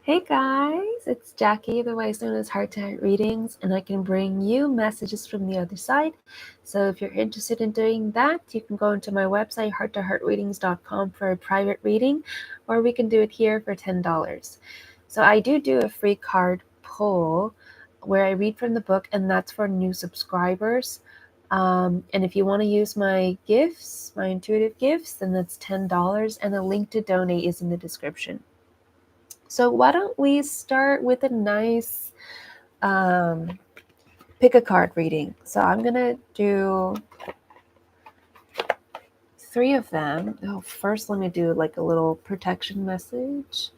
Hey guys, it's Jackie, otherwise known as Heart to Heart Readings, and I can bring you messages from the other side. So if you're interested in doing that, you can go into my website, hearttoheartreadings.com, for a private reading, or we can do it here for $10. So I do a free card pull where I read from the book, and that's for new subscribers. And if you want to use my gifts, my intuitive gifts, then that's $10, and the link to donate is in the description. So why don't we start with a nice pick a card reading. So I'm going to do 3 of them. Oh, first let me do like a little protection message.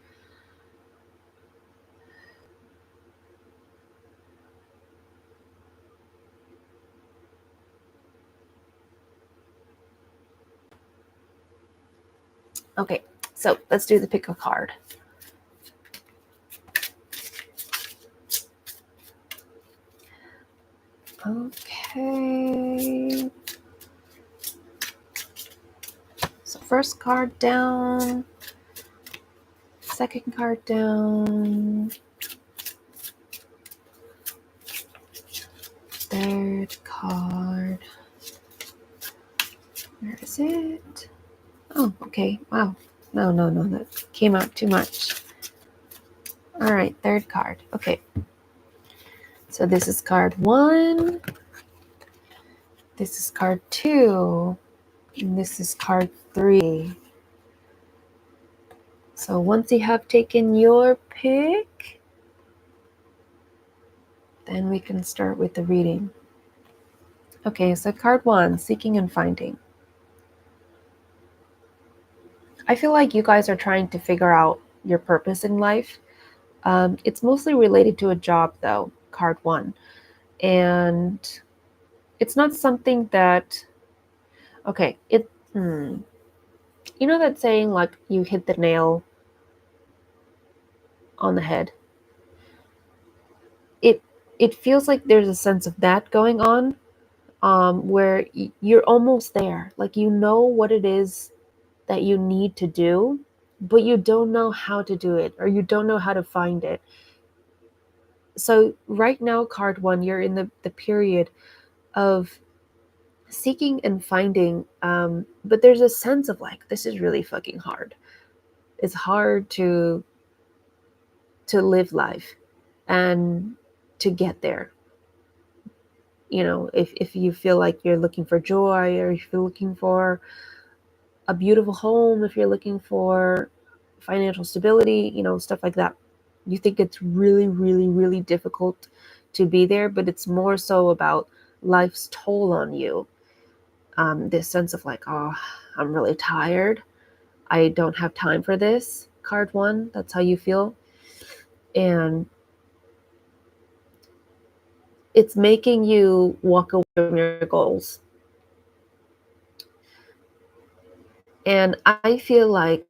Okay, so let's do the pick a card. Okay. So first card down, second card down, third card. Where is it? Oh, okay. Wow. No, that came out too much. All right, third card. Okay. So this is card 1. This is card 2. And this is card 3. So once you have taken your pick, then we can start with the reading. Okay, so card 1, seeking and finding. I feel like you guys are trying to figure out your purpose in life. It's mostly related to a job, though, card 1. And it's not something that, okay, you know that saying, like, you hit the nail on the head? It feels like there's a sense of that going on, where you're almost there. Like, you know what it is that you need to do, but you don't know how to do it, or you don't know how to find it. So right now, card 1, you're in the period of seeking and finding, but there's a sense of like, this is really fucking hard. It's hard to live life and to get there. You know, if you feel like you're looking for joy, or if you're looking for a beautiful home, if you're looking for financial stability, you know, stuff like that, you think it's really, really, really difficult to be there, but it's more so about life's toll on you. This sense of like, oh, I'm really tired. I don't have time for this. Card 1, that's how you feel. And it's making you walk away from your goals. And I feel like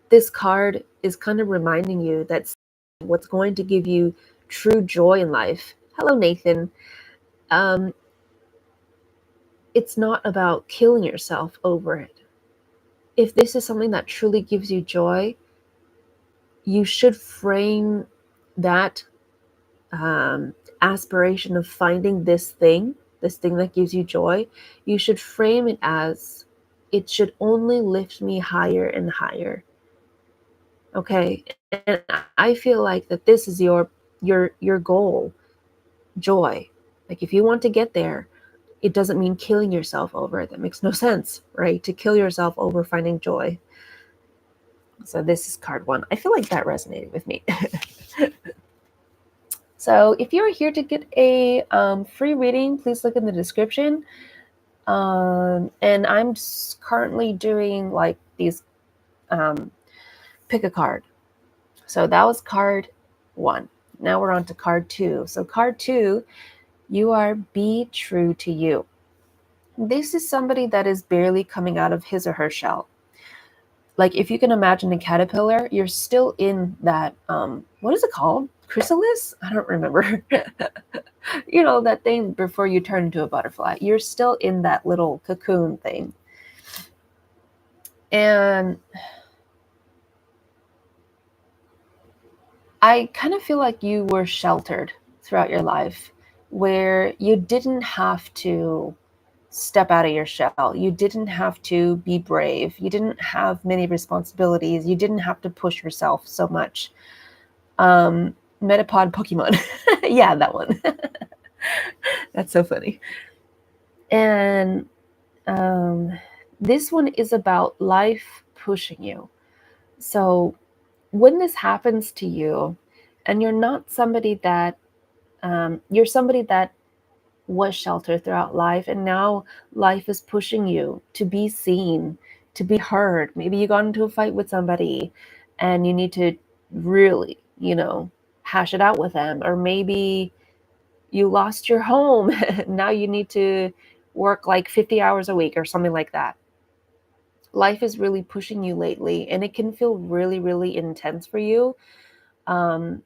this card is kind of reminding you that what's going to give you true joy in life. Hello, Nathan. It's not about killing yourself over it. If this is something that truly gives you joy, you should frame that aspiration of finding this thing that gives you joy. You should frame it as, it should only lift me higher and higher. Okay, and I feel like that this is your goal, joy. Like, if you want to get there, it doesn't mean killing yourself over it. That makes no sense, right? To kill yourself over finding joy. So this is card 1. I feel like that resonated with me. So if you're here to get a free reading, please look in the description. And I'm currently doing like these pick a card. So that was card 1. Now we're on to card 2. So card 2, you are be true to you. This is somebody that is barely coming out of his or her shell. Like, if you can imagine a caterpillar, you're still in that, what is it called? Chrysalis? I don't remember. You know, that thing before you turn into a butterfly. You're still in that little cocoon thing. And I kind of feel like you were sheltered throughout your life, where you didn't have to step out of your shell. You didn't have to be brave. You didn't have many responsibilities. You didn't have to push yourself so much. Metapod Pokemon. Yeah, that one. That's so funny. And this one is about life pushing you. So when this happens to you, and you're not somebody that, you're somebody that was sheltered throughout life, and now life is pushing you to be seen, to be heard. Maybe you got into a fight with somebody and you need to really, hash it out with them. Or maybe you lost your home. Now you need to work like 50 hours a week or something like that. Life is really pushing you lately, and it can feel really, really intense for you. Um,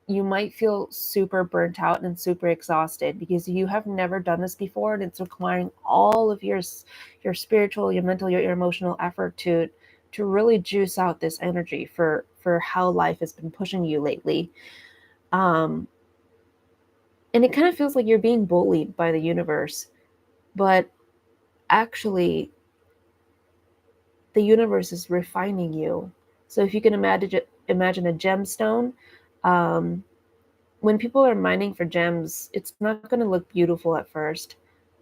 you might feel super burnt out and super exhausted because you have never done this before, and it's requiring all of your spiritual, your mental, your emotional effort to really juice out this energy for how life has been pushing you lately. Um, and it kind of feels like you're being bullied by the universe, but actually the universe is refining you. So if you can imagine a gemstone, um, when people are mining for gems, it's not going to look beautiful at first.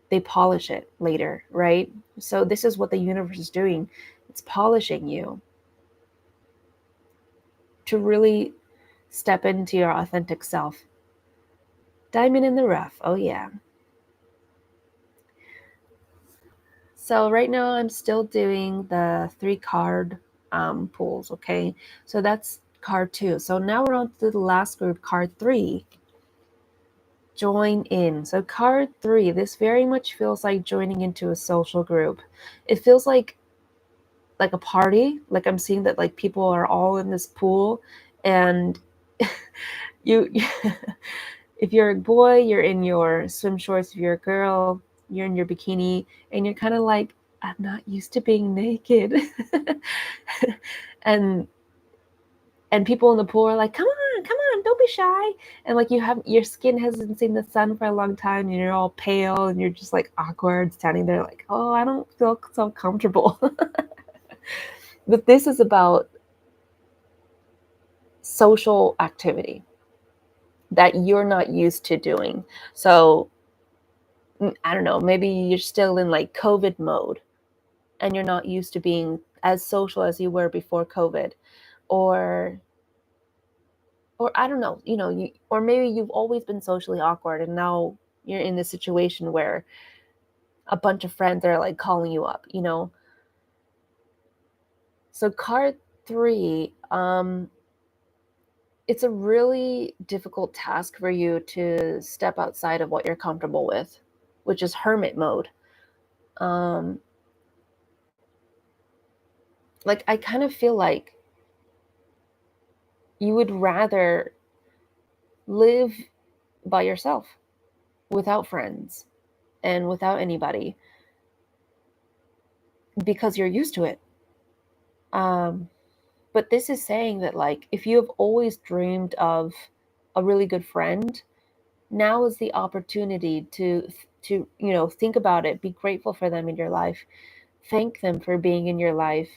They polish it later, right? So this is what the universe is doing. It's polishing you to really step into your authentic self. Diamond in the rough. Oh yeah. So right now I'm still doing the 3 card pulls. Okay, so that's card 2. So now we're on to the last group, card 3. Join in. So card 3, this very much feels like joining into a social group. It feels like a party. Like I'm seeing that like people are all in this pool, and you if you're a boy, you're in your swim shorts. If you're a girl, you're in your bikini, and you're kind of like, I'm not used to being naked. and and people in the pool are like, come on, don't be shy. And like you have your skin hasn't seen the sun for a long time, and you're all pale, and you're just like awkward standing there like, oh, I don't feel so comfortable. But this is about social activity that you're not used to doing. So I don't know, maybe you're still in like COVID mode, and you're not used to being as social as you were before COVID. Or I don't know, or maybe you've always been socially awkward, and now you're in this situation where a bunch of friends are like calling you up. So card 3, it's a really difficult task for you to step outside of what you're comfortable with, which is hermit mode. Um, like I kind of feel like you would rather live by yourself without friends and without anybody because you're used to it. Um, but this is saying that like if you have always dreamed of a really good friend, now is the opportunity to think about it, be grateful for them in your life, thank them for being in your life,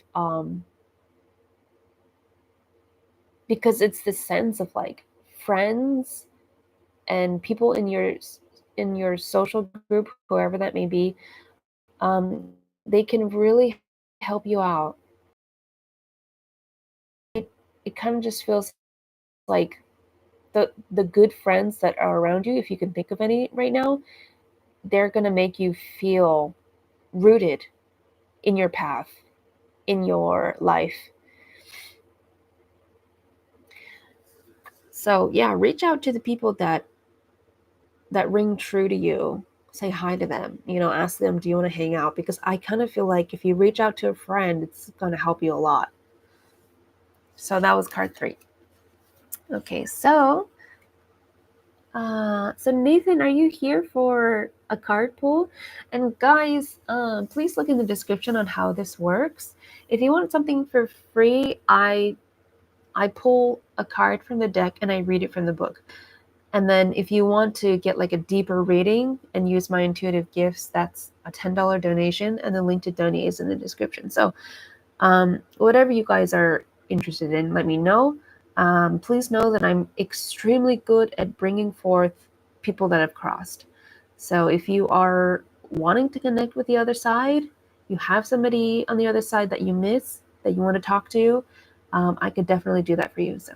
because it's the sense of like friends and people in your social group, whoever that may be. They can really help you out. It kind of just feels like the good friends that are around you, if you can think of any right now, they're going to make you feel rooted in your path, in your life. So yeah, reach out to the people that ring true to you. Say hi to them, ask them, do you want to hang out? Because I kind of feel like if you reach out to a friend, it's going to help you a lot. So that was card 3. Okay, so Nathan, are you here for a card pull? And guys, please look in the description on how this works. If you want something for free, I pull a card from the deck and I read it from the book. And then if you want to get like a deeper reading and use my intuitive gifts, that's a $10 donation, and the link to donate is in the description. So whatever you guys are interested in, let me know. Please know that I'm extremely good at bringing forth people that have crossed. So if you are wanting to connect with the other side, you have somebody on the other side that you miss, that you want to talk to, I could definitely do that for you. So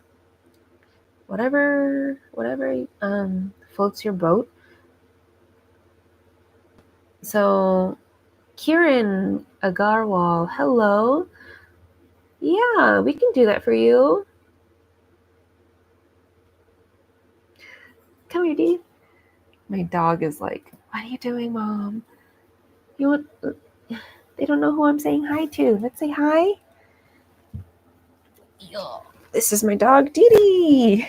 whatever floats your boat. So Kiran Agarwal, hello. Yeah, we can do that for you. Come here, Dee. My dog is like, what are you doing, Mom? You want? They don't know who I'm saying hi to. Let's say hi. Yo. This is my dog, Dee Dee.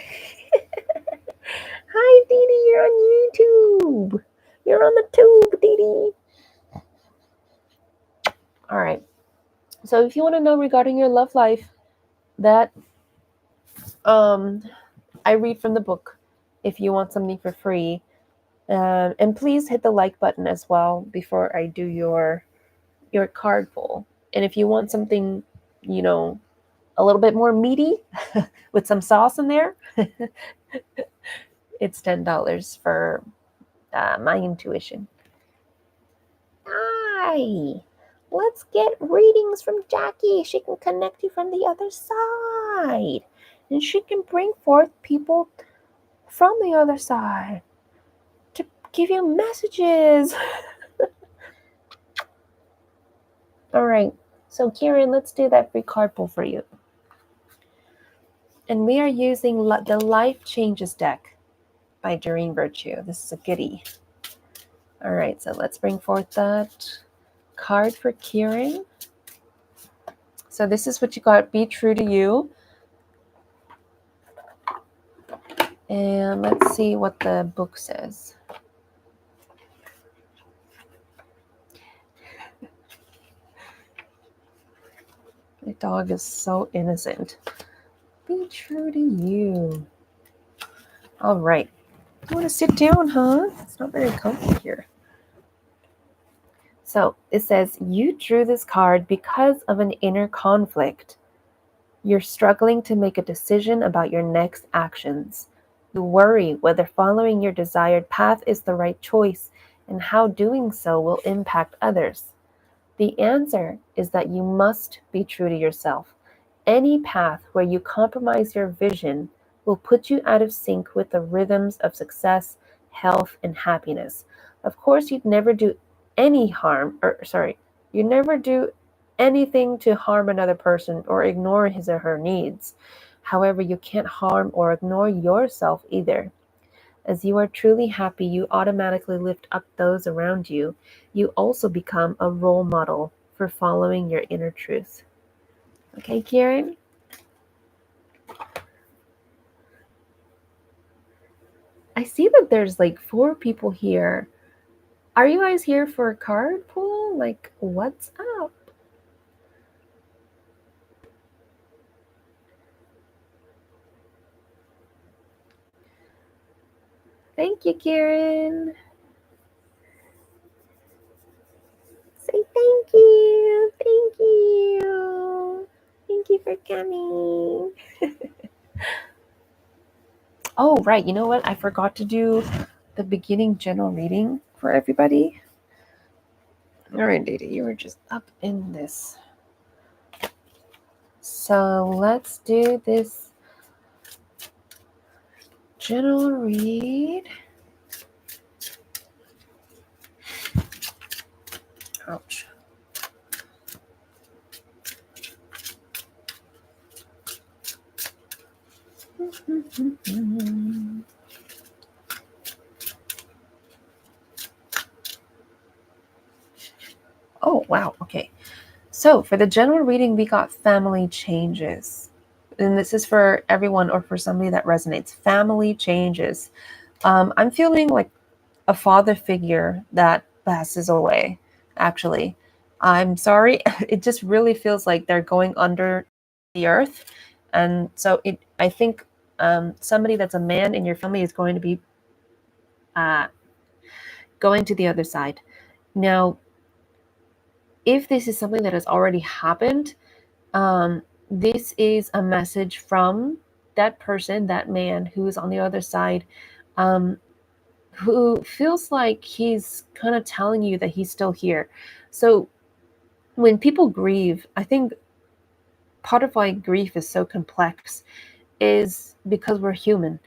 Hi, Dee Dee. You're on YouTube. You're on the tube, Dee Dee. All right. So if you want to know regarding your love life, that I read from the book. If you want something for free, and please hit the like button as well before I do your card pull. And if you want something, a little bit more meaty with some sauce in there, it's $10 for my intuition. Hi. Let's get readings from Jackie. She can connect you from the other side. And she can bring forth people from the other side to give you messages. All right. So, Kieran, let's do that free card pull for you. And we are using the Life Changes deck by Doreen Virtue. This is a goodie. All right. So, let's bring forth that card for Kieran. So, this is what you got. Be true to you. And let's see what the book says. My dog is so innocent. Be true to you. All right. You want to sit down, huh? It's not very comfy here. So it says, you drew this card because of an inner conflict. You're struggling to make a decision about your next actions. You worry whether following your desired path is the right choice and how doing so will impact others. The answer is that you must be true to yourself. Any path where you compromise your vision will put you out of sync with the rhythms of success, health, and happiness. Of course, you'd never do anything to harm another person or ignore his or her needs. However, you can't harm or ignore yourself either. As you are truly happy, you automatically lift up those around you. You also become a role model for following your inner truth. Okay, Kieran? I see that there's like 4 people here. Are you guys here for a card pull? Like, what's up? Thank you, Kieran. Say thank you. Thank you. Thank you for coming. Oh, right. You know what? I forgot to do the beginning general reading for everybody. All right, Data, you were just up in this. So let's do this general read. Ouch. Oh, wow. Okay. So for the general reading, we got family changes. And this is for everyone or for somebody that resonates. Family changes. I'm feeling like a father figure that passes away, actually. I'm sorry. It just really feels like they're going under the earth. And so I think somebody that's a man in your family is going to be uh, going to the other side. Now, if this is something that has already happened, this is a message from that person, that man who is on the other side, um, who feels like he's kind of telling you that he's still here. So when people grieve, I think part of why grief is so complex is because we're human.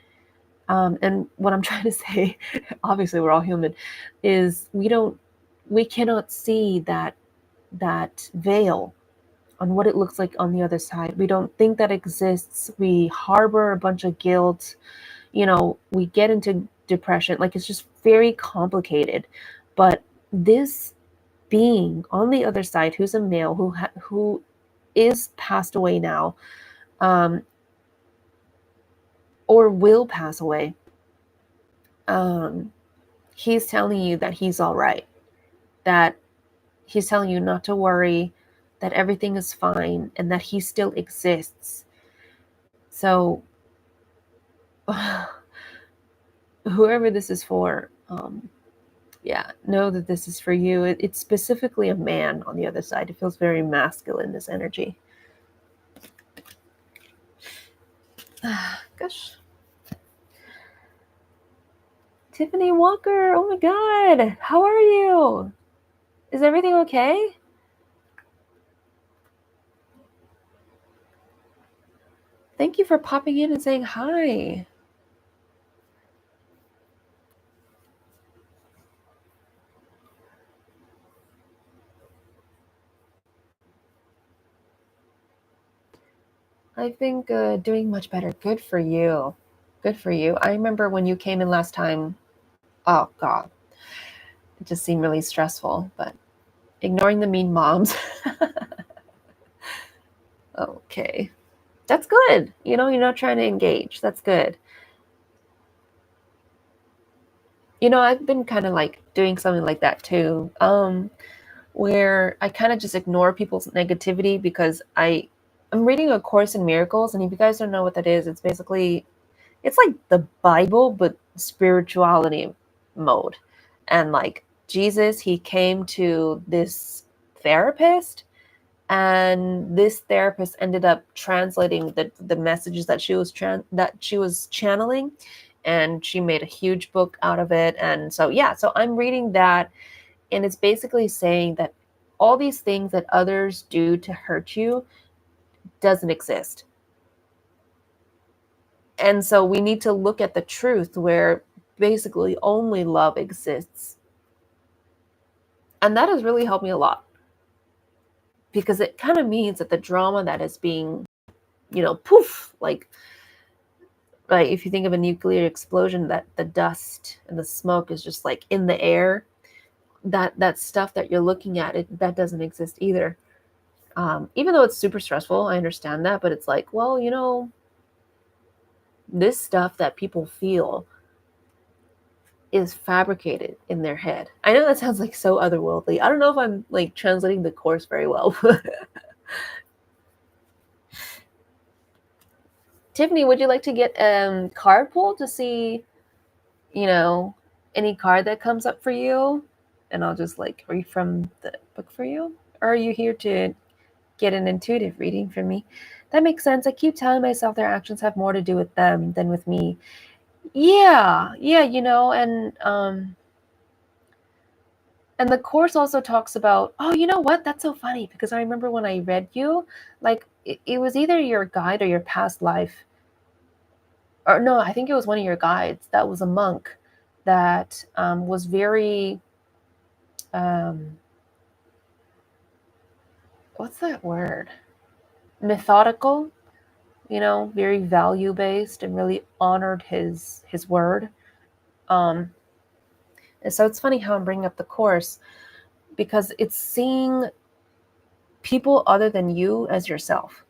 And what I'm trying to say, obviously we're all human, is we cannot see that veil on what it looks like on the other side. We don't think that exists. We harbor a bunch of guilt. We get into depression. Like, it's just very complicated. But this being on the other side, who's a male, who is passed away now, um, or will pass away, um, he's telling you that he's all right, that he's telling you not to worry, that everything is fine, and that he still exists. So, whoever this is for, yeah, know that this is for you. It's specifically a man on the other side. It feels very masculine, this energy. Gosh. Tiffany Walker, oh my God, how are you? Is everything okay? Thank you for popping in and saying hi. I think doing much better. Good for you. Good for you. I remember when you came in last time, oh God, it just seemed really stressful, but ignoring the mean moms. Okay. That's good. You're not trying to engage. That's good. I've been kind of like doing something like that too, where I kind of just ignore people's negativity because I'm reading A Course in Miracles, and if you guys don't know what that is, it's like the Bible, but spirituality mode. And like Jesus, he came to this therapist, and this therapist ended up translating the messages that she was channeling, and she made a huge book out of it. And so yeah, so I'm reading that, and it's basically saying that all these things that others do to hurt you doesn't exist. And so we need to look at the truth where basically only love exists. And that has really helped me a lot, because it kind of means that the drama that is being, poof, like if you think of a nuclear explosion, that the dust and the smoke is just like in the air, that stuff that you're looking at, that doesn't exist either. Even though it's super stressful, I understand that, but it's like, well, this stuff that people feel is fabricated in their head. I know that sounds like so otherworldly. I don't know if I'm like translating the course very well. Tiffany, would you like to get card pull to see, any card that comes up for you? And I'll just like read from the book for you. Or are you here to get an intuitive reading from me? That makes sense. I keep telling myself their actions have more to do with them than with me. Yeah, and the course also talks about, oh, you know what? That's so funny, because I remember when I read you, like it was either your guide or your past life, or no, I think it was one of your guides that was a monk that was very, um, what's that word? Methodical, very value based, and really honored his word. And so it's funny how I'm bringing up the course, because it's seeing people other than you as yourself.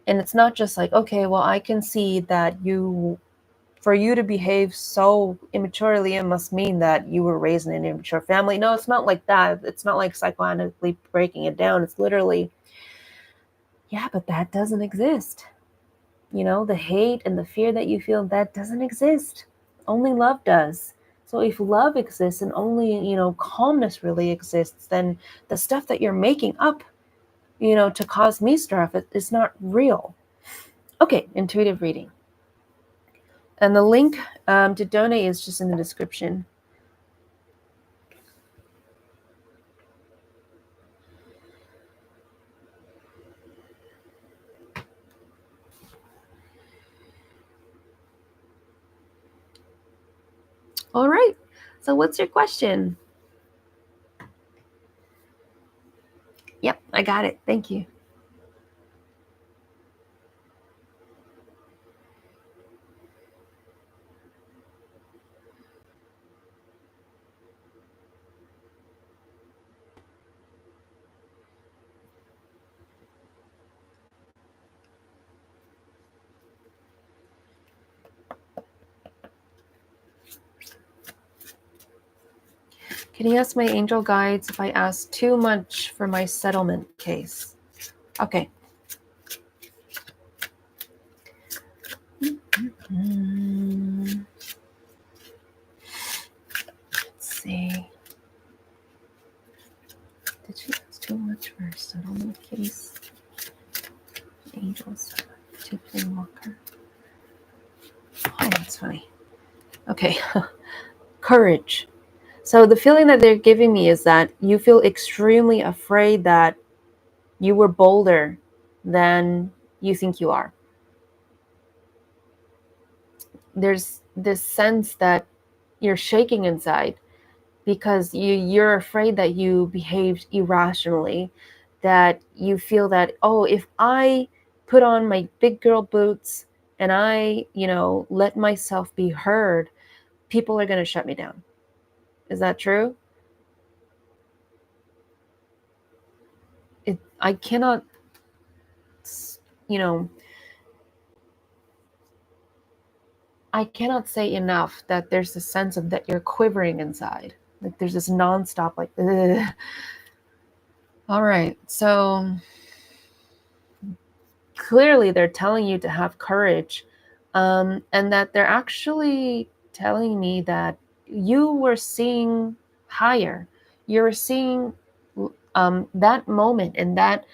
And it's not just like, okay, well, I can see that for you to behave so immaturely, it must mean that you were raised in an immature family. No, it's not like that. It's not like The hate and the fear that you feel, that doesn't exist. Only love does. So if love exists and only, calmness really exists, then the stuff that you're making up, to cause me stress, it's not real. Okay, intuitive reading. And the link to donate is just in the description. All right. So what's your question? Yep, I got it. Thank you. Can you ask my angel guides if I ask too much for my settlement case? Okay. Let's see. Did she ask too much for her settlement case? Angels. Tiffany Walker. Oh, that's funny. Okay. Courage. So the feeling that they're giving me is that you feel extremely afraid that you were bolder than you think you are. There's this sense that you're shaking inside because you're afraid that you behaved irrationally, that you feel that, oh, if I put on my big girl boots and I, let myself be heard, people are going to shut me down. Is that true? I cannot, I cannot say enough that there's a sense of that you're quivering inside. Like there's this nonstop, like, ugh. All right. So clearly they're telling you to have courage, and that they're actually telling me that you were seeing higher. You were seeing that moment and that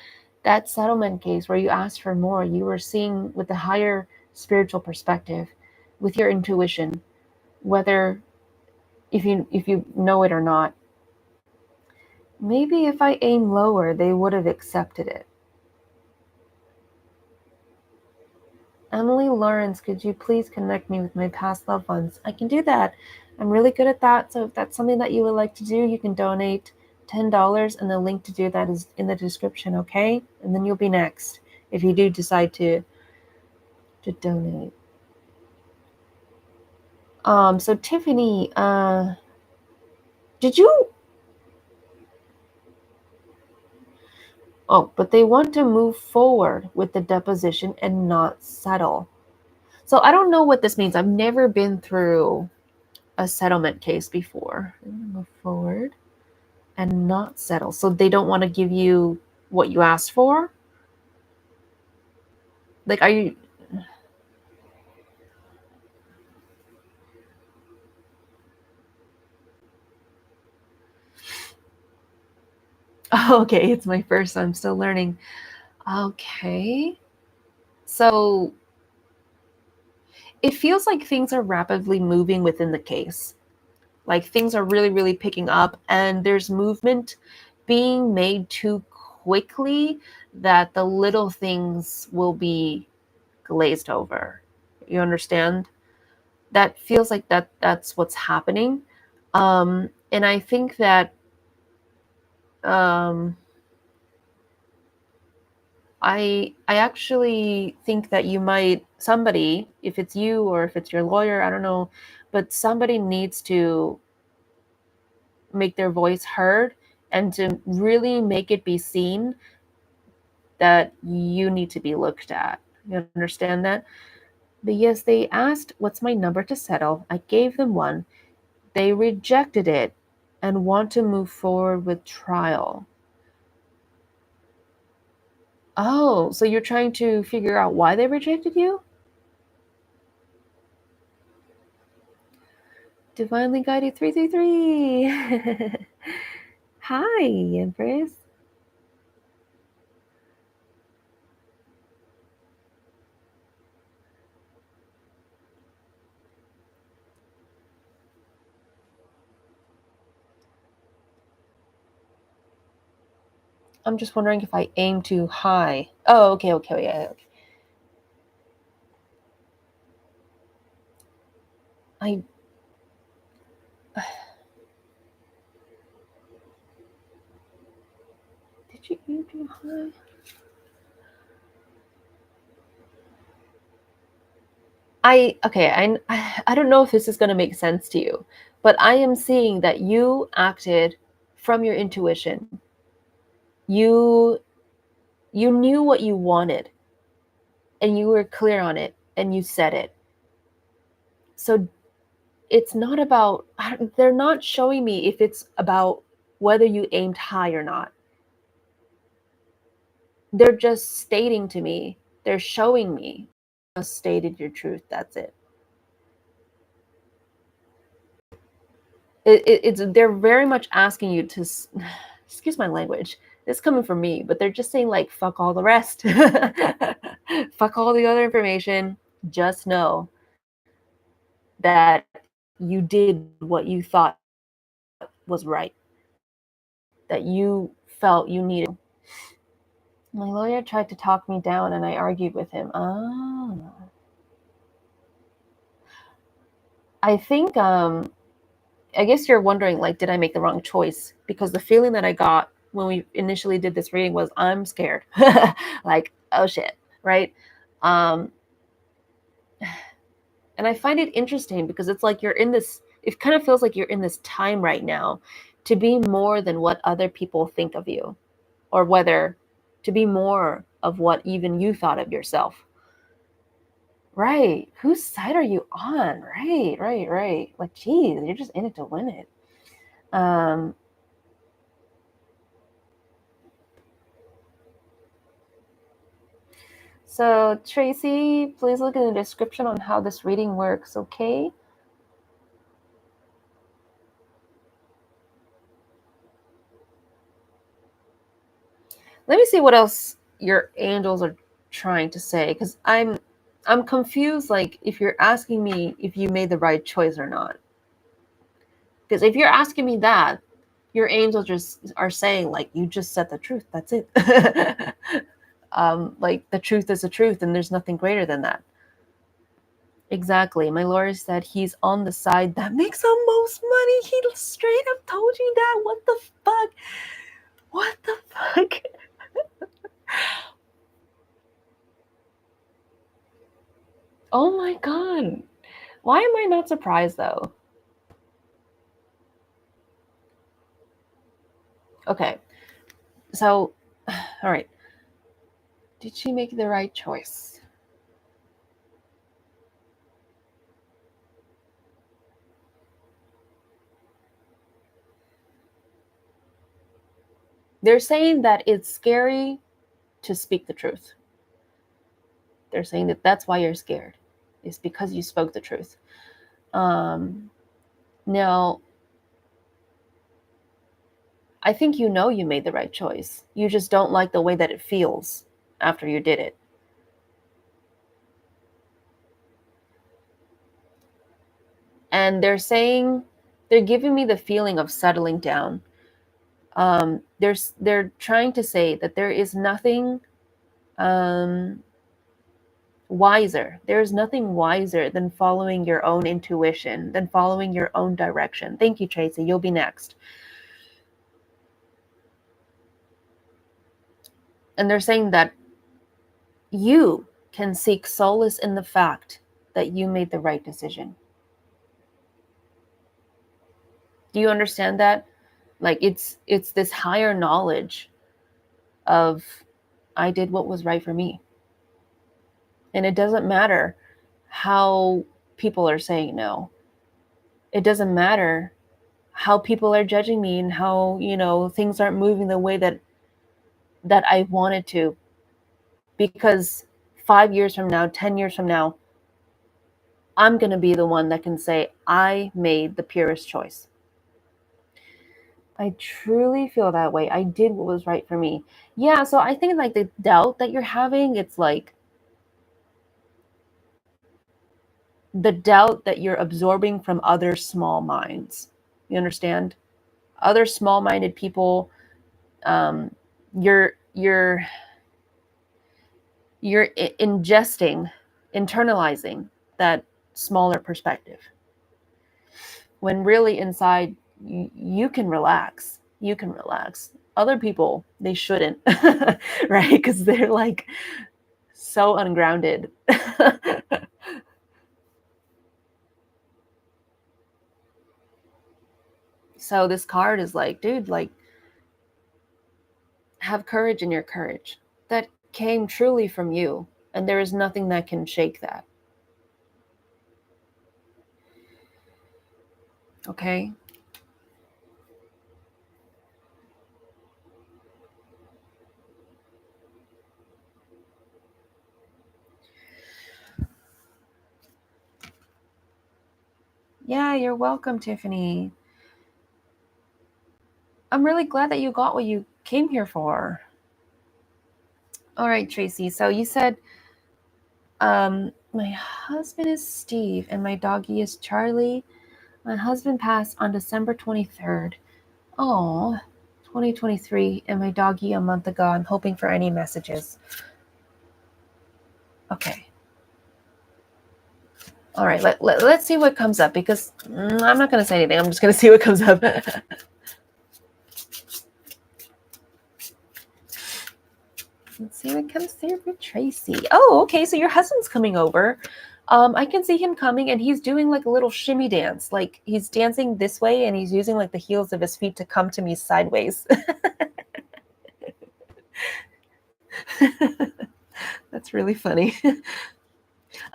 settlement case where you asked for more. You were seeing with a higher spiritual perspective, with your intuition, whether if you know it or not. Maybe if I aim lower, they would have accepted it. Emily Lawrence, could you please connect me with my past loved ones? I can do that. I'm really good at that. So if that's something that you would like to do, you can donate $10, and the link to do that is in the description, okay? And then you'll be next if you do decide to donate. So Tiffany, did you? Oh, but they want to move forward with the deposition and not settle. So I don't know what this means. I've never been through a settlement case before. Move forward and not settle. So they don't want to give you what you asked for? Like, are you? Oh, okay, it's my first. I'm still learning. Okay. So it feels like things are rapidly moving within the case. Like things are really, really picking up, and there's movement being made too quickly that the little things will be glazed over. You understand? That feels like that's what's happening. And I think that um, I actually think that you might, somebody, if it's you or if it's your lawyer, I don't know, but somebody needs to make their voice heard and to really make it be seen that you need to be looked at. You understand that? But yes, they asked, what's my number to settle? I gave them one. They rejected it and want to move forward with trial. Oh, so you're trying to figure out why they rejected you? Divinely guided 333. Hi, Empress. I'm just wondering if I aim too high. Oh, okay, yeah, okay. I did you aim too high? I don't know if this is going to make sense to you, but I am seeing that you acted from your intuition. You you knew what you wanted and you were clear on it and you said it. So it's not about, they're not showing me if it's about whether you aimed high or not. They're just stating to me, they're showing me, just stated your truth. That's it. It's they're very much asking you to, excuse my language. It's coming from me, but they're just saying like, fuck all the rest, fuck all the other information. Just know that you did what you thought was right, that you felt you needed. My lawyer tried to talk me down and I argued with him. Oh. I think I guess you're wondering like did I make the wrong choice? Because the feeling that I got when we initially did this reading was I'm scared. Like, oh shit, right? Um and I find it interesting because it's like you're in this, it kind of feels like you're in this time right now to be more than what other people think of you, or whether to be more of what even you thought of yourself. Right. Whose side are you on? Right. Like, geez, you're just in it to win it. Um, so, Tracy, please look in the description on how this reading works, okay? Let me see what else your angels are trying to say, because I'm confused, like, if you're asking me if you made the right choice or not. Because if you're asking me that, your angels just are saying, like, you just said the truth. That's it. Like, the truth is the truth, and there's nothing greater than that. Exactly. My lawyer said he's on the side that makes the most money. He straight up told you that. What the fuck? What the fuck? Oh my god. Why am I not surprised though? Okay. So, all right. Did she make the right choice? They're saying that it's scary to speak the truth. They're saying that that's why you're scared. It's because you spoke the truth. Now, I think you know you made the right choice. You just don't like the way that it feels after you did it. And they're saying, they're giving me the feeling of settling down. They're trying to say that there is nothing um, wiser. There is nothing wiser than following your own intuition, than following your own direction. Thank you, Tracy. You'll be next. And they're saying that you can seek solace in the fact that you made the right decision. Do you understand that? Like, it's this higher knowledge of I did what was right for me. And it doesn't matter how people are saying no. It doesn't matter how people are judging me and how, things aren't moving the way that I wanted to. Because 5 years from now, 10 years from now, I'm going to be the one that can say, I made the purest choice. I truly feel that way. I did what was right for me. Yeah, so I think like the doubt that you're having, it's like the doubt that you're absorbing from other small minds. You understand? Other small-minded people, um, you're ingesting, internalizing that smaller perspective. When really inside, you can relax. You can relax. Other people, they shouldn't, right? Because they're like so ungrounded. So this card is like, dude, like, have courage in your courage. That came truly from you, and there is nothing that can shake that. Okay? Yeah, you're welcome, Tiffany. I'm really glad that you got what you came here for. All right, Tracy. So you said, my husband is Steve and my doggie is Charlie. My husband passed on December 23rd. Oh, 2023, and my doggie a month ago. I'm hoping for any messages. Okay. All right, let's see what comes up, because I'm not going to say anything. I'm just going to see what comes up. Let's see what comes through for Tracy. Oh, okay, so your husband's coming over. I can see him coming, and he's doing like a little shimmy dance. Like he's dancing this way, and he's using like the heels of his feet to come to me sideways. That's really funny.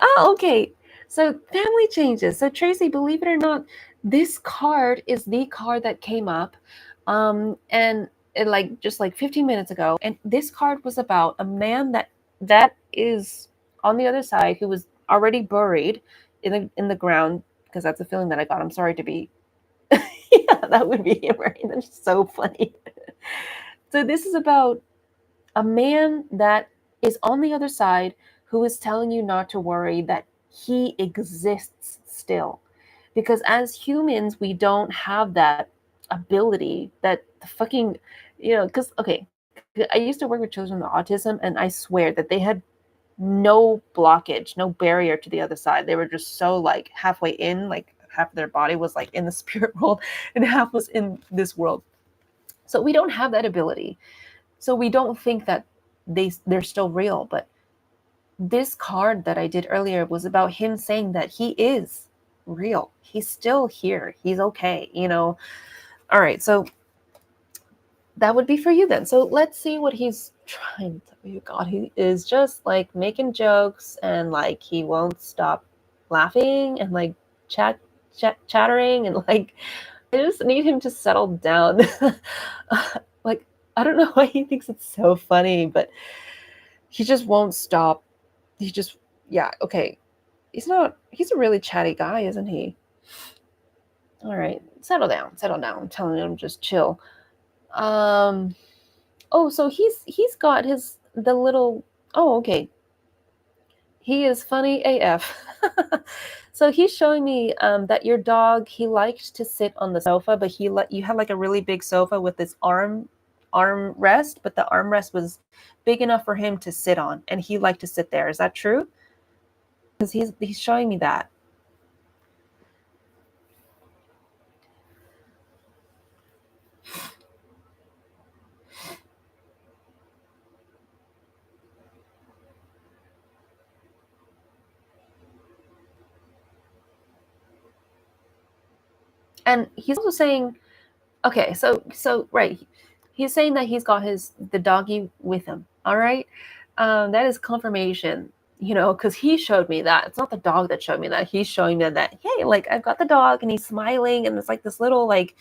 Oh, okay. So family changes. So Tracy, believe it or not, this card is the card that came up, and it, like just like 15 minutes ago. And this card was about a man that is on the other side, who was already buried in the ground, because that's a feeling that I got. I'm sorry to be. Yeah, that would be him, right? That's so funny. So this is about a man that is on the other side, who is telling you not to worry, that he exists still. Because as humans, we don't have that ability, that the fucking, because, okay, I used to work with children with autism, and I swear that they had no blockage, no barrier to the other side. They were just so like halfway in, like half of their body was like in the spirit world and half was in this world. So we don't have that ability. So we don't think that they're still real. But this card that I did earlier was about him saying that he is real. He's still here. He's okay, All right, so that would be for you then. So let's see what he's trying to tell you. God, he is just like making jokes, and like he won't stop laughing and like chattering, and like I just need him to settle down. Like, I don't know why he thinks it's so funny, but he just won't stop. He just, yeah, okay. He's a really chatty guy, isn't he? All right, settle down. I'm telling him, just chill. Oh, so he's got the little, oh, okay. He is funny AF. So he's showing me that your dog, he liked to sit on the sofa, but you had like a really big sofa with this arm rest, but the armrest was big enough for him to sit on, and he liked to sit there. Is that true? Because he's showing me that. And he's also saying, okay, so right, he's saying that he's got the doggy with him. All right, that is confirmation. Because he showed me that. It's not the dog that showed me that. He's showing me that, hey, like I've got the dog, and he's smiling, and it's like this little like,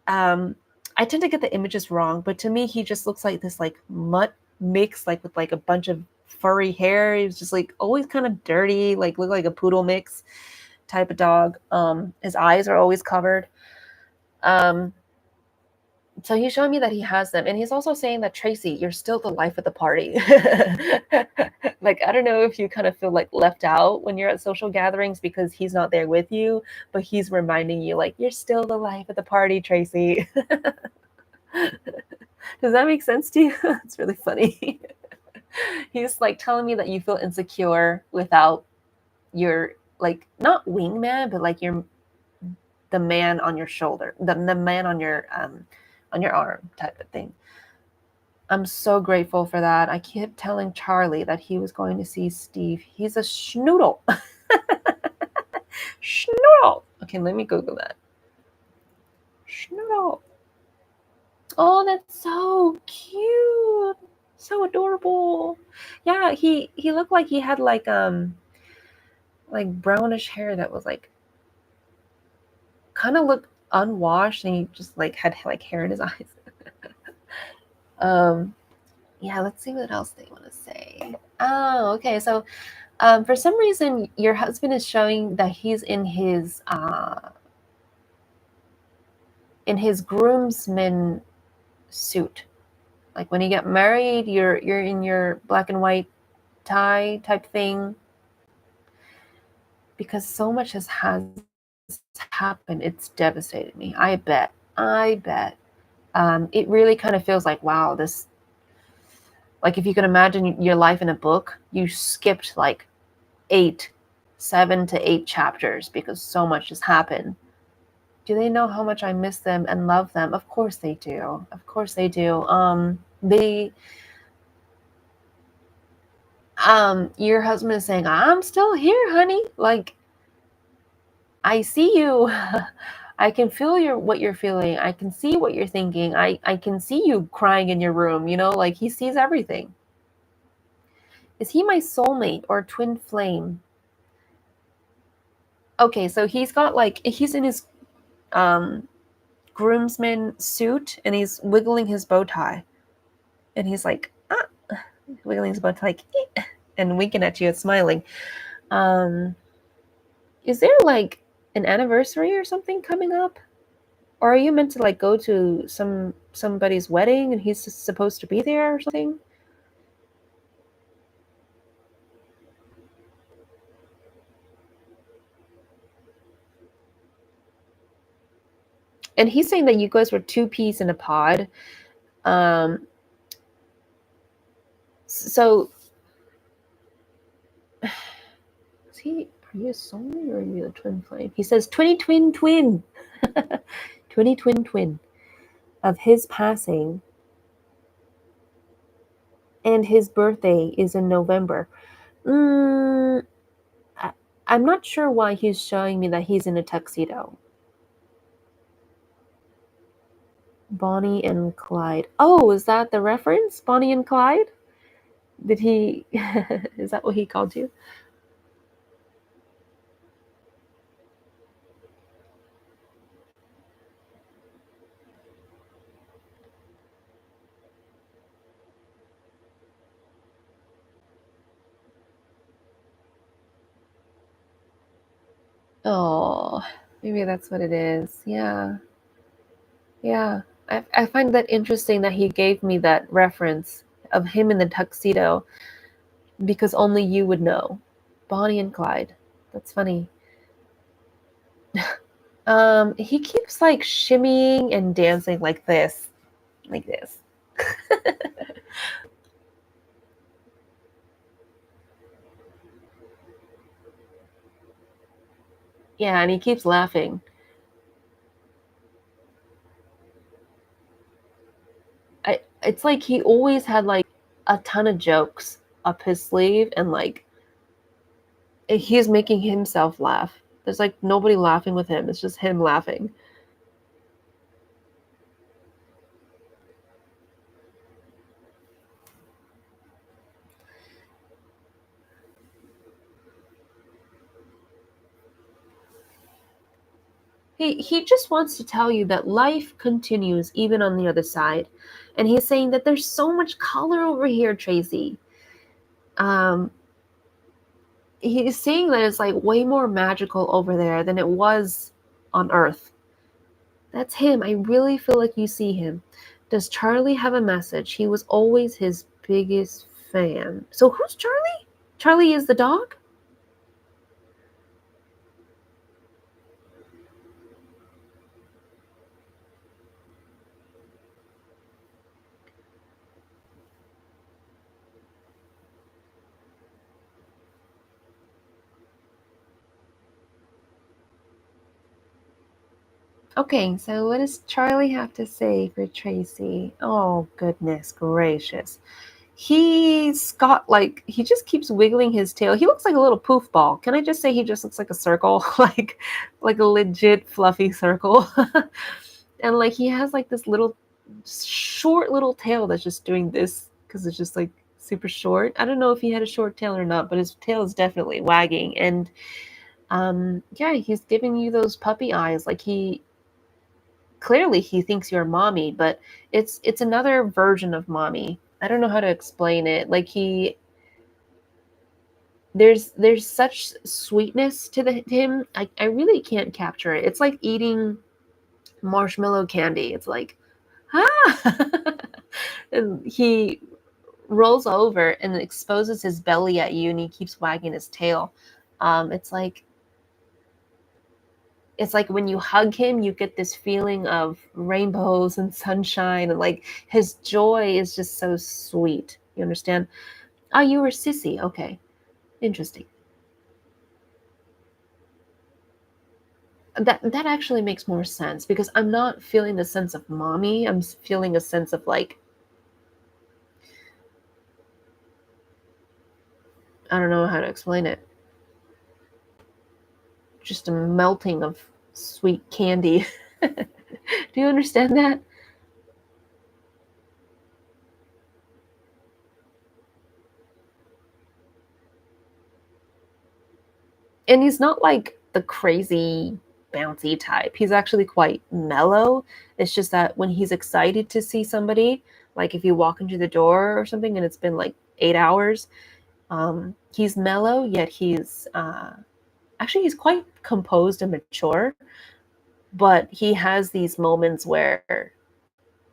I tend to get the images wrong, but to me, he just looks like this like mutt mix, like with like a bunch of furry hair. He was just like always kind of dirty, like looked like a poodle mix type of dog. His eyes are always covered. Um, so he's showing me that he has them, and he's also saying that, Tracy, you're still the life of the party. Like, I don't know if you kind of feel like left out when you're at social gatherings because he's not there with you, but he's reminding you like you're still the life of the party, Tracy. Does that make sense to you? It's really funny. He's like telling me that you feel insecure without your, like, not wingman, but like you're the man on your shoulder, the man on your arm type of thing. I'm so grateful for that. I kept telling Charlie that he was going to see Steve. He's a schnoodle. Schnoodle. Okay, let me Google that. Schnoodle. Oh, that's so cute. So adorable. Yeah, he looked like he had like brownish hair that was like kind of looked unwashed, and he just like had like hair in his eyes. Yeah, let's see what else they want to say. Oh, okay. So for some reason your husband is showing that he's in his groomsman suit. Like when you get married, you're in your black and white tie type thing, because so much has happened. It's devastated me. I bet. It really kind of feels like, wow, this, like if you can imagine your life in a book, you skipped like 7 to 8 chapters because so much has happened. Do they know how much I miss them and love them? Of course they do. Of course they do. Your husband is saying, I'm still here, honey. Like, I see you. I can feel what you're feeling. I can see what you're thinking. I can see you crying in your room, like he sees everything. Is he my soulmate or twin flame? Okay, so he's in his groomsman suit, and he's wiggling his bow tie. And he's like, wiggling his bow tie, like, and winking at you and smiling. Is there like an anniversary or something coming up? Or are you meant to like go to somebody's wedding and he's supposed to be there or something? And he's saying that you guys were 2 peas in a pod. So are you a soulmate or are you a twin flame? He says 20 twin 20 twin of his passing, and his birthday is in November. I'm not sure why he's showing me that he's in a tuxedo. Bonnie and Clyde. Oh, is that the reference? Bonnie and Clyde? Did he is that what he called you? Oh, maybe that's what it is. Yeah. Yeah. I find that interesting that he gave me that reference of him in the tuxedo, because only you would know. Bonnie and Clyde. That's funny. He keeps like shimmying and dancing like this. Like this. Yeah, and he keeps laughing. It's like he always had like a ton of jokes up his sleeve, and like he's making himself laugh. There's like nobody laughing with him. It's just him laughing. He just wants to tell you that life continues even on the other side. And he's saying that there's so much color over here, Tracy. um, he's saying that it's like way more magical over there than it was on Earth. That's him. I really feel like you see him. Does Charlie have a message? He was always his biggest fan. So who's Charlie? Charlie is the dog? Okay, so what does Charlie have to say for Tracy? Oh, goodness gracious. He's got like, he just keeps wiggling his tail. He looks like a little poof ball. Can I just say he just looks like a circle? Like a legit fluffy circle. And like he has like this little short little tail that's just doing this because it's just like super short. I don't know if he had a short tail or not, but his tail is definitely wagging. And yeah, he's giving you those puppy eyes. Like he clearly he thinks you're mommy, but it's another version of mommy. I don't know how to explain it. Like he there's such sweetness to him. I really can't capture it. It's like eating marshmallow candy. It's like ah, and he rolls over and exposes his belly at you, and he keeps wagging his tail. It's like when you hug him, you get this feeling of rainbows and sunshine, and like his joy is just so sweet. You understand? Oh, you were Sissy. Okay, interesting. That actually makes more sense because I'm not feeling the sense of mommy. I'm feeling a sense of like I don't know how to explain it. Just a melting of sweet candy. Do you understand that? And he's not like the crazy bouncy type. He's actually quite mellow. It's just that when he's excited to see somebody, like if you walk into the door or something and it's been like 8 hours, he's mellow, yet he's actually he's quite composed and mature. But he has these moments where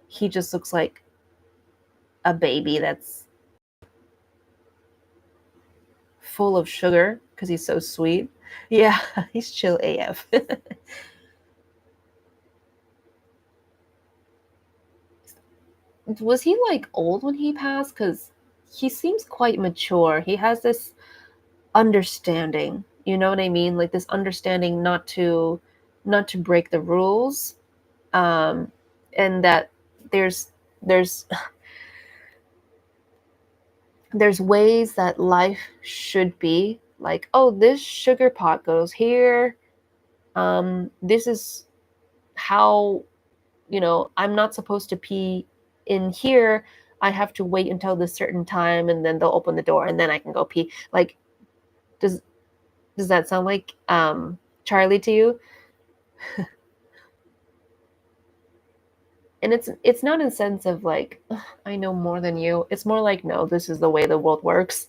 he just looks like a baby that's full of sugar because he's so sweet. Yeah, he's chill AF. Was he like old when he passed? Because he seems quite mature. He has this understanding. You know what I mean? Like this understanding not to break the rules, um, and that there's there's there's ways that life should be. Like, oh, this sugar pot goes here. This is how I'm not supposed to pee in here. I have to wait until this certain time and then they'll open the door and then I can go pee. Like, does does that sound like Charlie to you? And it's not in a sense of like, "Ugh, I know more than you." It's more like, no, this is the way the world works.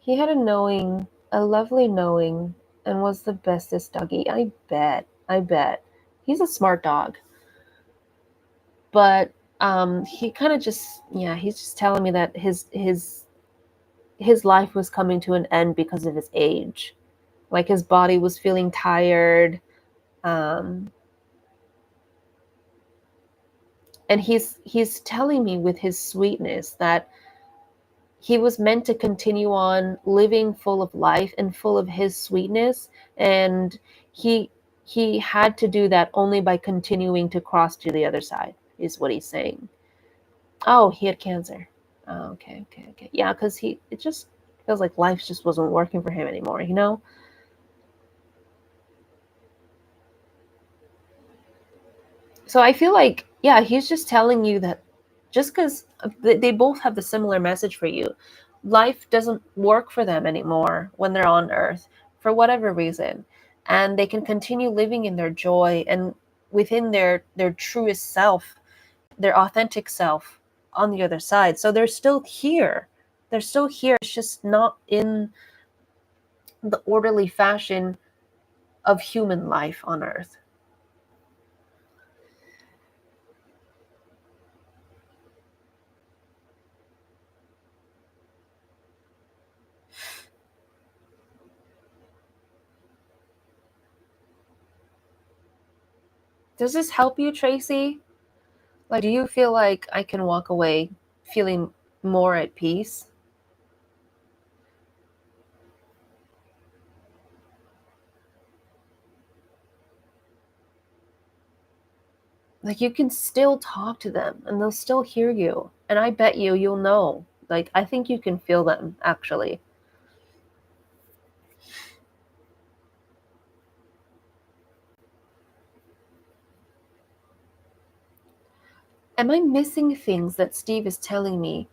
He had a knowing, a lovely knowing, and was the bestest doggy. I bet. I bet. He's a smart dog. But he kind of just yeah, he's just telling me that his life was coming to an end because of his age. Like his body was feeling tired. Um and he's telling me with his sweetness that he was meant to continue on living full of life and full of his sweetness, and he he had to do that only by continuing to cross to the other side is what he's saying. Oh, he had cancer. Oh, okay, okay, okay. Yeah, because it just feels like life just wasn't working for him anymore, you know? So I feel like, yeah, he's just telling you that just because they both have the similar message for you, life doesn't work for them anymore when they're on Earth for whatever reason. and they can continue living in their joy and within their truest self, their authentic self on the other side. So they're still here. They're still here. It's just not in the orderly fashion of human life on earth. Does this help you, Tracy? Like, do you feel like I can walk away feeling more at peace? Like, you can still talk to them and they'll still hear you. And I bet you'll know. Like, I think you can feel them, actually. Am I missing things that Steve is telling me?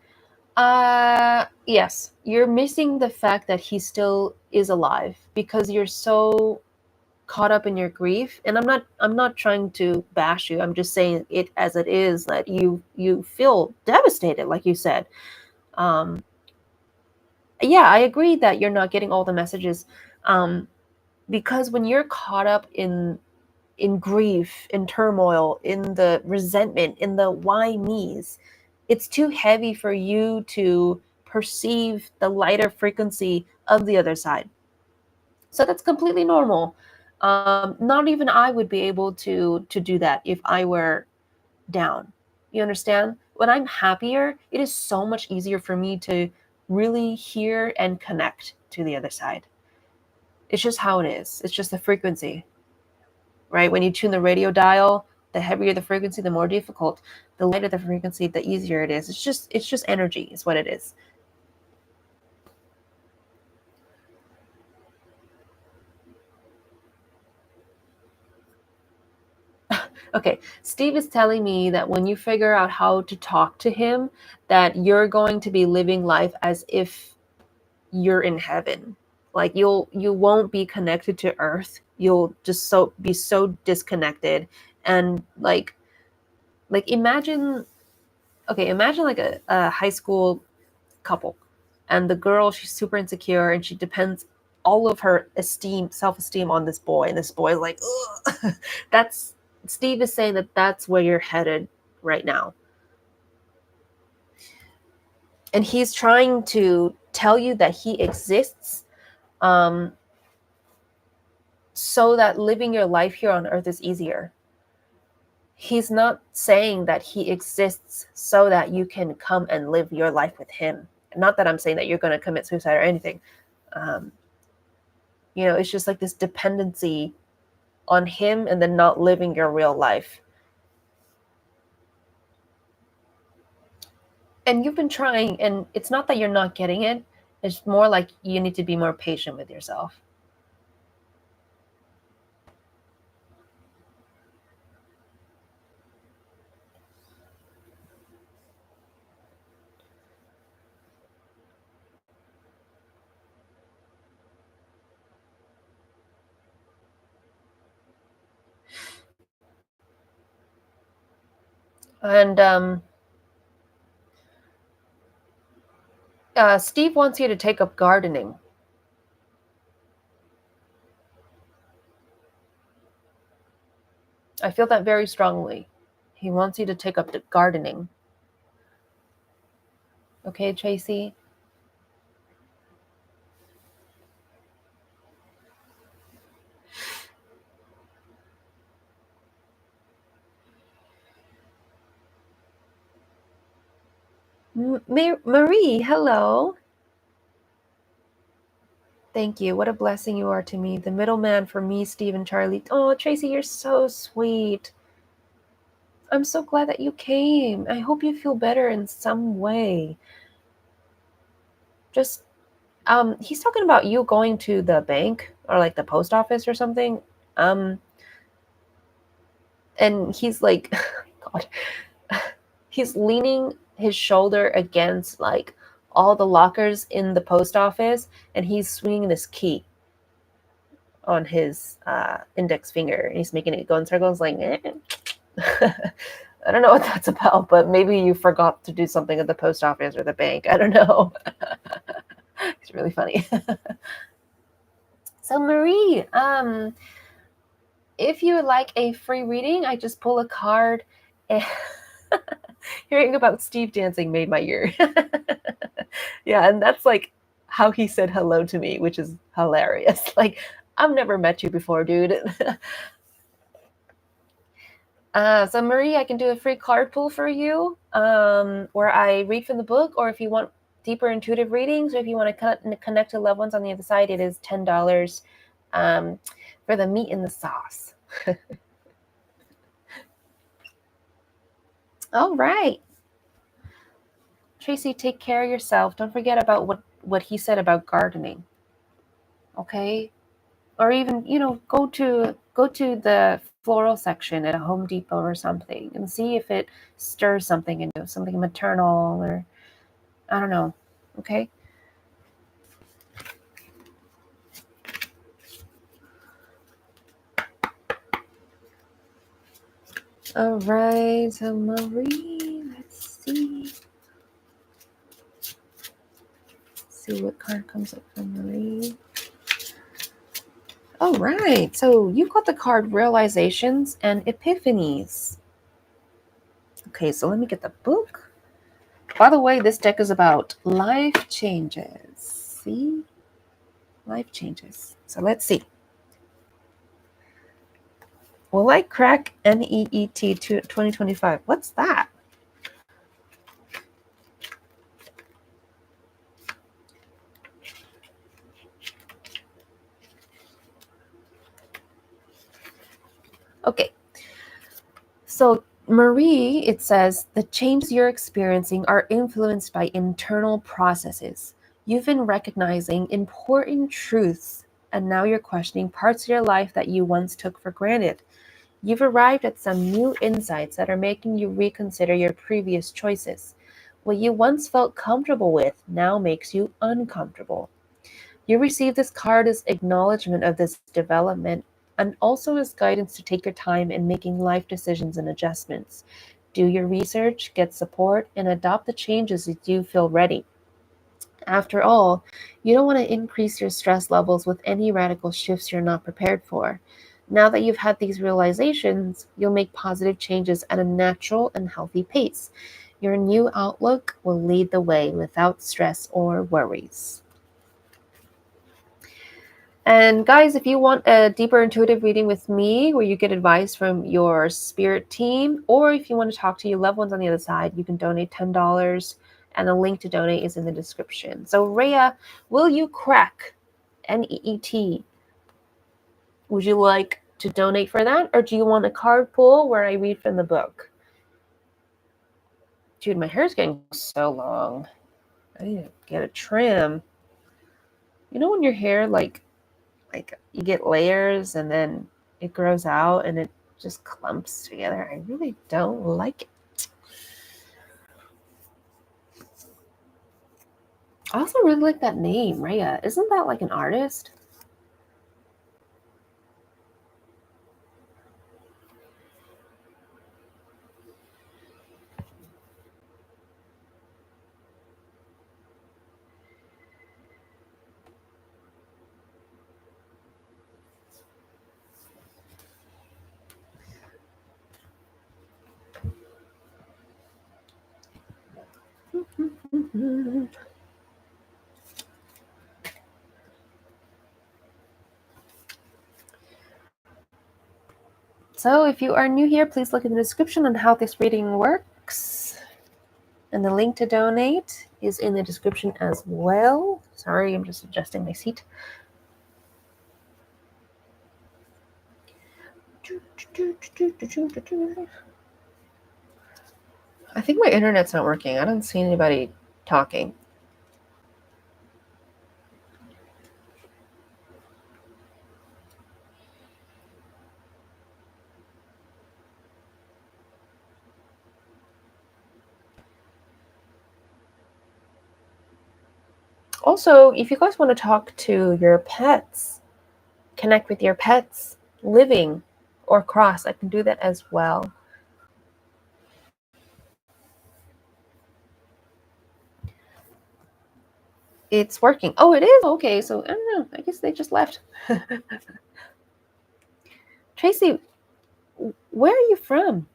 Yes. You're missing the fact that he still is alive because you're so caught up in your grief. And I'm not trying to bash you. I'm just saying it as it is, that you feel devastated, like you said. Um, yeah, I agree that you're not getting all the messages. Um, because when you're caught up in grief, in turmoil, in the resentment, in the why me's, it's too heavy for you to perceive the lighter frequency of the other side. So that's completely normal. Not even I would be able to do that if I were down. You understand? When I'm happier, it is so much easier for me to really hear and connect to the other side. It's just how it is. It's just the frequency, right? When you tune the radio dial, the heavier the frequency, the more difficult. The lighter the frequency, the easier it is. It's just energy is what it is. Okay, Steve is telling me that when you figure out how to talk to him, that you're going to be living life as if you're in heaven. Like you won't be connected to earth. You'll just be so disconnected. And like imagine, okay, imagine like a high school couple, and the girl, she's super insecure and she depends all of her self-esteem on this boy, and this boy is like, ugh. That's Steve is saying that that's where you're headed right now, and he's trying to tell you that he exists, um, so that living your life here on earth is easier. He's not saying that he exists so that you can come and live your life with him. Not that I'm saying that you're going to commit suicide or anything. um, it's just like this dependency on him and then not living your real life. And you've been trying, and it's not that you're not getting it. It's more like you need to be more patient with yourself. And Steve wants you to take up gardening. I feel that very strongly. He wants you to take up the gardening. Okay, Tracy? Marie, hello. Thank you. What a blessing you are to me. The middleman for me, Steve, and Charlie. Oh, Tracy, you're so sweet. I'm so glad that you came. I hope you feel better in some way. Just he's talking about you going to the bank or like the post office or something. Um and he's like god. He's leaning his shoulder against like all the lockers in the post office, and he's swinging this key. on his index finger, and he's making it go in circles like, eh. I don't know what that's about, but maybe you forgot to do something at the post office or the bank. I don't know. It's really funny. So Marie, if you would like a free reading, I just pull a card, and hearing about Steve dancing made my year. Yeah, and that's like how he said hello to me, which is hilarious. Like, I've never met you before, dude. So Marie, I can do a free card pull for you, where I read from the book, or if you want deeper intuitive readings, or if you want to connect to loved ones on the other side, it is $10 for the meat in the sauce. All right. Tracy, take care of yourself. Don't forget about what he said about gardening. Okay? Or even, go to the floral section at a Home Depot or something and see if it stirs something into something maternal, or I don't know. Okay? All right, so Marie, let's see. See what card comes up for Marie. All right, so you got the card Realizations and Epiphanies. Okay, so let me get the book. By the way, this deck is about life changes. See? Life changes. So let's see. Will I crack NEET 2025? What's that? Okay. So Marie, it says, the changes you're experiencing are influenced by internal processes. You've been recognizing important truths, and now you're questioning parts of your life that you once took for granted. You've arrived at some new insights that are making you reconsider your previous choices. What you once felt comfortable with now makes you uncomfortable. You receive this card as acknowledgement of this development, and also as guidance to take your time in making life decisions and adjustments. Do your research, get support, and adopt the changes as you feel ready. After all, you don't want to increase your stress levels with any radical shifts you're not prepared for. Now that you've had these realizations, you'll make positive changes at a natural and healthy pace. Your new outlook will lead the way without stress or worries. And guys, if you want a deeper intuitive reading with me, where you get advice from your spirit team, or if you want to talk to your loved ones on the other side, you can donate $10, and the link to donate is in the description. So Rhea, will you crack NEET? Would you like to donate for that, or do you want a card pull where I read from the book? Dude, my hair's getting so long. I need to get a trim. You know when your hair like you get layers and then it grows out and it just clumps together? I really don't like it. I also really like that name, Rhea. Isn't that like an artist? So if you are new here, please look in the description on how this reading works. And the link to donate is in the description as well. Sorry, I'm just adjusting my seat. I think my internet's not working. I don't see anybody talking. Also, if you guys want to talk to your pets, connect with your pets living or cross. I can do that as well. It's working. Oh, it is? Okay, so I don't know. I guess they just left. Tracy, where are you from?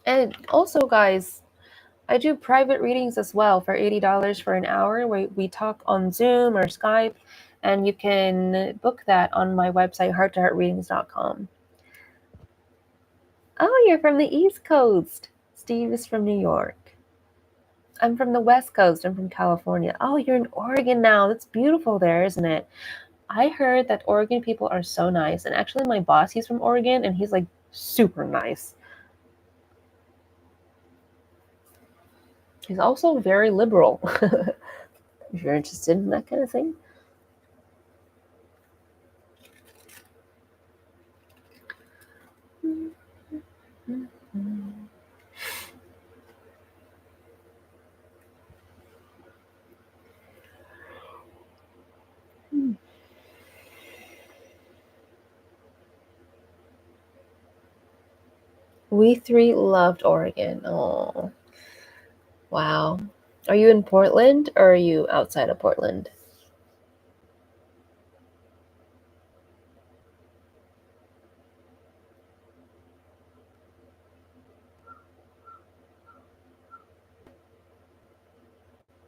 And also, guys, I do private readings as well for $80 for an hour where we talk on Zoom or Skype, and you can book that on my website, hearttoheartreadings.com. Oh, you're from the East Coast. Steve is from New York. I'm from the West Coast. I'm from California. Oh, you're in Oregon now. That's beautiful there, isn't it? I heard that Oregon people are so nice. And actually, my boss, he's from Oregon, and he's like super nice. He's also very liberal. If you're interested in that kind of thing. We three loved Oregon. Oh, wow. Are you in Portland or are you outside of Portland?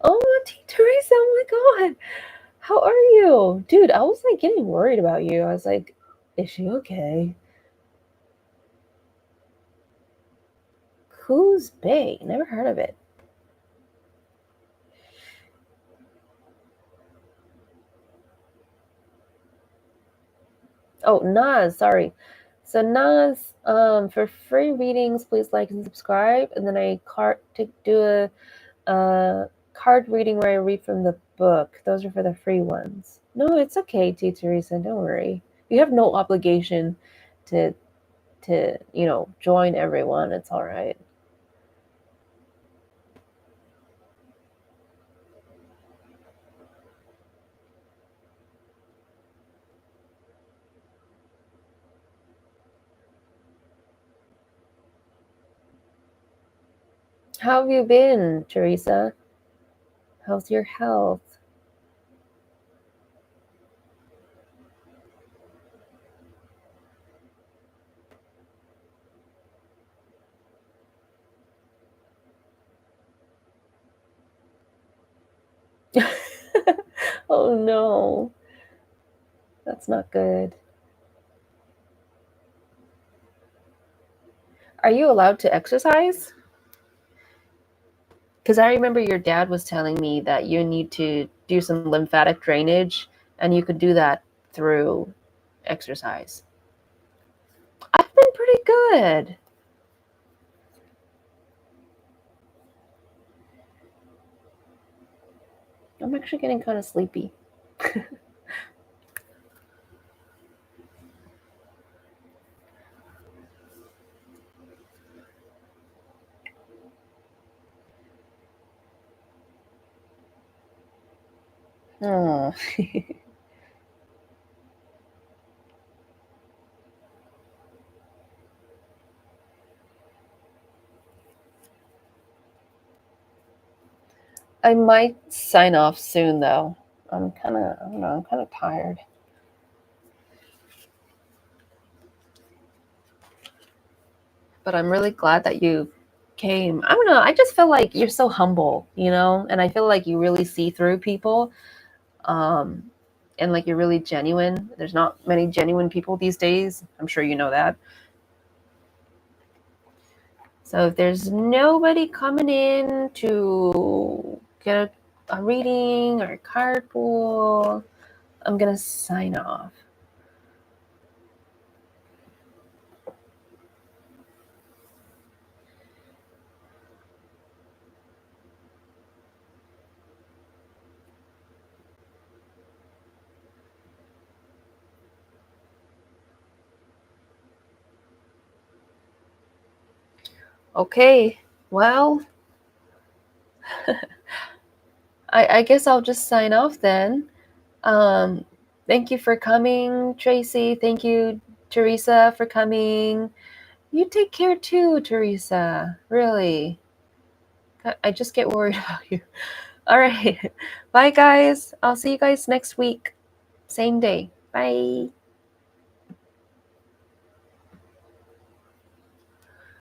Oh, Auntie Teresa, oh my God. How are you? Dude, I was like getting worried about you. I was like, is she okay? Coos Bay? Never heard of it. Oh, Nas, sorry. So Nas, for free readings, please like and subscribe. And then I do a card reading where I read from the book. Those are for the free ones. No, it's okay, T. Teresa. Don't worry. You have no obligation to join everyone. It's all right. How have you been, Teresa? How's your health? Oh no, that's not good. Are you allowed to exercise? Because I remember your dad was telling me that you need to do some lymphatic drainage, and you could do that through exercise. I've been pretty good. I'm actually getting kind of sleepy. Oh. I might sign off soon, though. I don't know, I'm kind of tired. But I'm really glad that you came. I don't know. I just feel like you're so humble, and I feel like you really see through people. Um, and like you're really genuine. There's not many genuine people these days. I'm sure you know that. So if there's nobody coming in to get a reading or a card pool, I'm gonna sign off. Okay, well, I guess I'll just sign off then. Um, Thank you for coming, Tracy. Thank you, Teresa, for coming. You take care too, Teresa. Really. I just get worried about you. All right. Bye, guys. I'll see you guys next week. Same day. Bye.